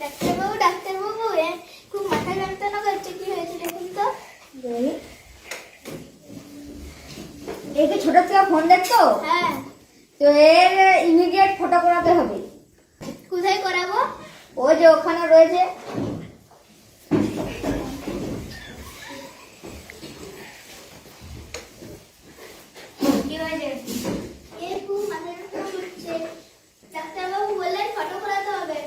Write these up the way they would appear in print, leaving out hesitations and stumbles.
ডাক্তারবাবু ডাক্তারবাবু খুব মাথা যন্ত্রণা করছে, কি হয়েছে দেখুন তো। একে ছোট থেকে ফোন দেখতো? হ্যাঁ। তো এর ইমিডিয়েট ফটো করাতে হবে। কোথায় করাবো? ওই যে ওখানে রয়েছে। কি হয়েছে? খুব মাথা যন্ত্রণা করছে, ডাক্তারবাবু বললেন ফটো করাতে হবে।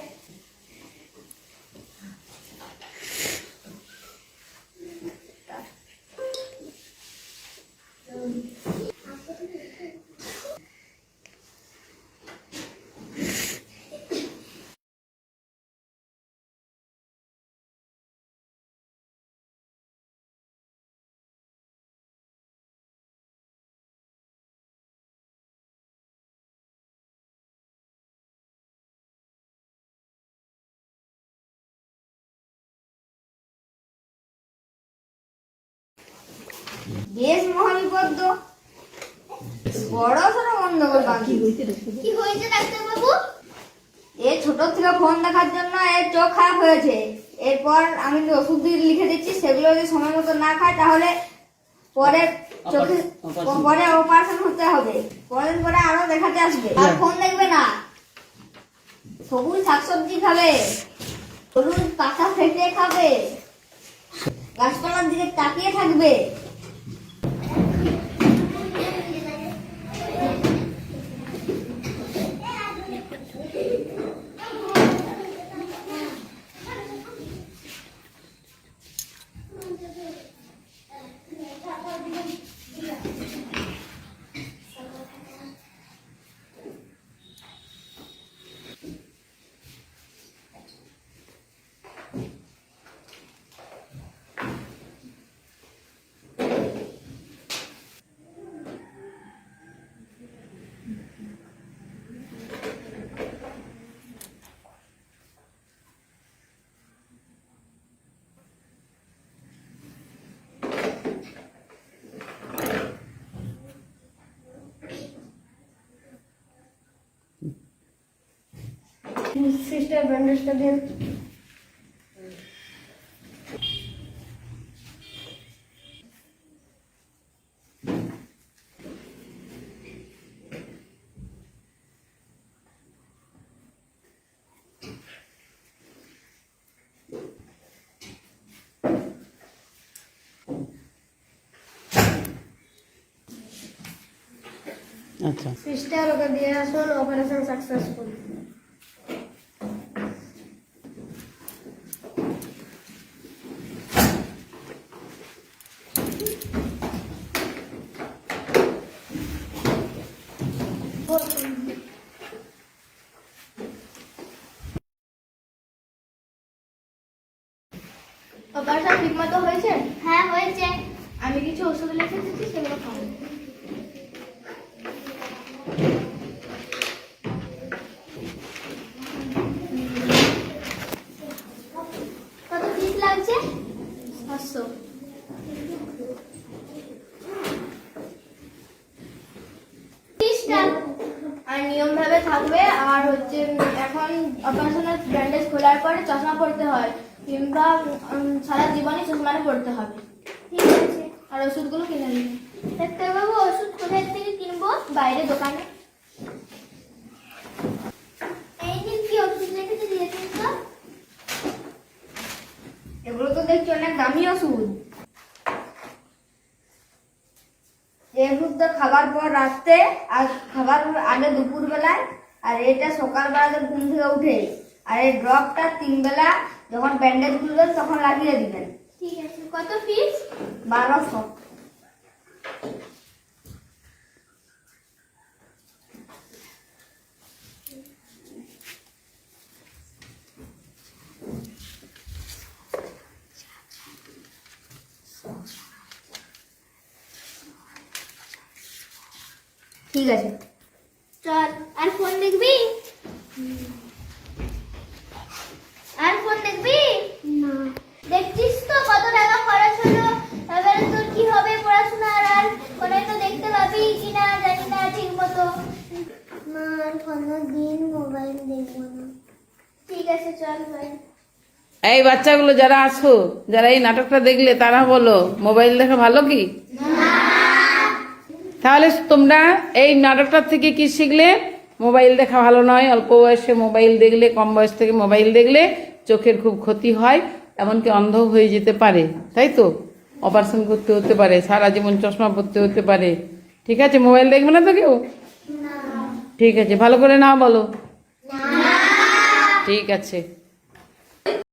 বেশ মহাবিপদ, বড় সড় গন্ডগোল বাঁধি। কি হয়েছে ডাক্তারবাবু? এ ছোট থেকে ফোন দেখার জন্য এর চোখ খারাপ হয়েছে। এরপর আমি যে ওষুধ লিখে দিচ্ছি, সেগুলো যদি সময় মতো না খায় তাহলে পরে চোখে পরে অপারেশন হতে হবে। পরের পরে আরো দেখাতে আসবে। আর ফোন দেখবে না, সবুজ শাকসবজি খাবে, হলুদ পাতা ফেটে খাবে, গাছপালার দিকে তাকিয়ে থাকবে। সিস্টার ব্যান্ডেজটা দিন। আচ্ছা সিস্টার ওকে দিয়ে আসুন, অপারেশন সাকসেসফুল। অপারেশন ঠিক মতো হয়েছে? হ্যাঁ হয়েছে। আমি কিছু ওষুধ লিখে দিচ্ছি, সেগুলো খাবো। কত ফিস লাগছে? 500। ফিসটা আর নিয়ম ভাবে থাকবে। আর হচ্ছে এখন অপারেশনের ব্যান্ডেজ খোলার পরে চশমা পড়তে হয়, কিংবা সারা জীবনই চশমা পড়তে হবে। ঠিক আছে। আর ওষুধগুলো কিনে নিন। ডাক্তারবাবু ওষুধ কোথায় থেকে কিনবো? বাইরে দোকানে। এই নিন, কি ওষুধ লিখেছে দিয়েছেন তো? এগুলো তো দেখছি অনেক দামি ওষুধ। এই ওষুধটা খাবার পর রাত্রে, আর খাবার আগে দুপুর বেলায়, আর এটা সকালবেলাতে ঘুম থেকে উঠে। আর এই ড্রপটা 3 বেলা যখন ব্যান্ডেজ খুলবেন তখন লাগিয়ে দিবেন। ঠিক আছে। কত ফিস? 1200। ঠিক আছে, চল। আর ফোন দেখবি? আর ফোন দেখবি না? দেখছিস তো কত টাকা খরচ হলো, এবারে তোর কি হবে পড়াশোনার? আর ফোনে তো দেখতে পাবি কিনা জানি না ঠিক মতো। মা আর কোনোদিন মোবাইল দেখবো না। আছে চল ভাই। এই বাচ্চাগুলো যারা আছো, যারা এই নাটকটা দেখলে, তারা বলো মোবাইল দেখা ভালো কি? তাহলে তোমরা এই নাটকটার থেকে কি শিখলে? মোবাইল দেখা ভালো নয়, অল্প বয়সে মোবাইল দেখলে, কম বয়স থেকে মোবাইল দেখলে চোখের খুব ক্ষতি হয়, এমনকি অন্ধ হয়ে যেতে পারে, তাই তো? অপারেশন করতে হতে পারে, সারা জীবন চশমা পরতে হতে পারে। ঠিক আছে, মোবাইল দেখবে না তো কেউ? ঠিক আছে, ভালো করে না বলো। ঠিক আছে।